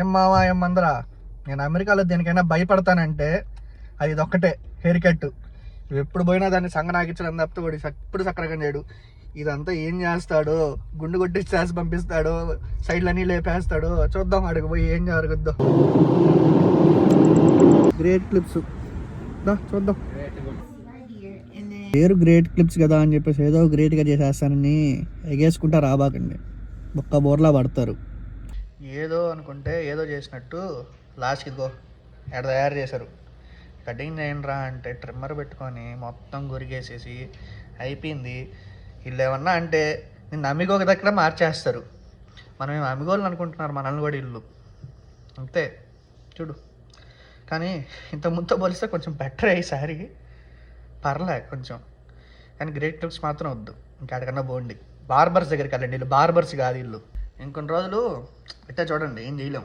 ఏం మావా ఏం మందరా, నేను అమెరికాలో దేనికైనా భయపడతానంటే అది ఇదొక్కటే, హెయిర్ కట్. ఎప్పుడు పోయినా దాన్ని సంగనాకించడం తప్పితే వాడు ఎప్పుడు సక్కరగా చేయడు. ఇదంతా ఏం చేస్తాడు, గుండు కొట్టి చేసి పంపిస్తాడు, సైడ్లన్నీ లేపేస్తాడు. చూద్దాం అడుగు పోయి ఏం జరుగుద్దో. గ్రేట్ క్లిప్స్ చూద్దాం. పేరు గ్రేట్ క్లిప్స్ కదా అని చెప్పేసి ఏదో గ్రేట్గా చేసేస్తానని ఎగేసుకుంటా రాబాకండి, ఒక్క బోర్లా పడతారు. ఏదో అనుకుంటే ఏదో చేసినట్టు లాస్ట్కి ఇదిగో ఎక్కడ తయారు చేశారు. కటింగ్ చేయండిరా అంటే ట్రిమ్మర్ పెట్టుకొని మొత్తం గురిగేసేసి అయిపోయింది. వీళ్ళు ఏమన్నా అంటే నిన్ను అమ్మిగోక దగ్గర మార్చేస్తారు. మనం ఏం అమ్మిగోళ్ళు అనుకుంటున్నారు మనల్ని కూడా ఇల్లు, అంతే చూడు. కానీ ఇంత ముందుతో పోలిస్తే కొంచెం బెటర్ ఈసారి, పర్లే కొంచెం. కానీ గ్రేట్ క్లిప్స్ మాత్రం వద్దు, ఇంకెక్కడికన్నా పోండి. బార్బర్స్ దగ్గరికి వెళ్ళండి, వీళ్ళు బార్బర్స్ కాదు వీళ్ళు. ఇంకొన్ని రోజులు ఇట్లా చూడండి, ఏం చేయలేం.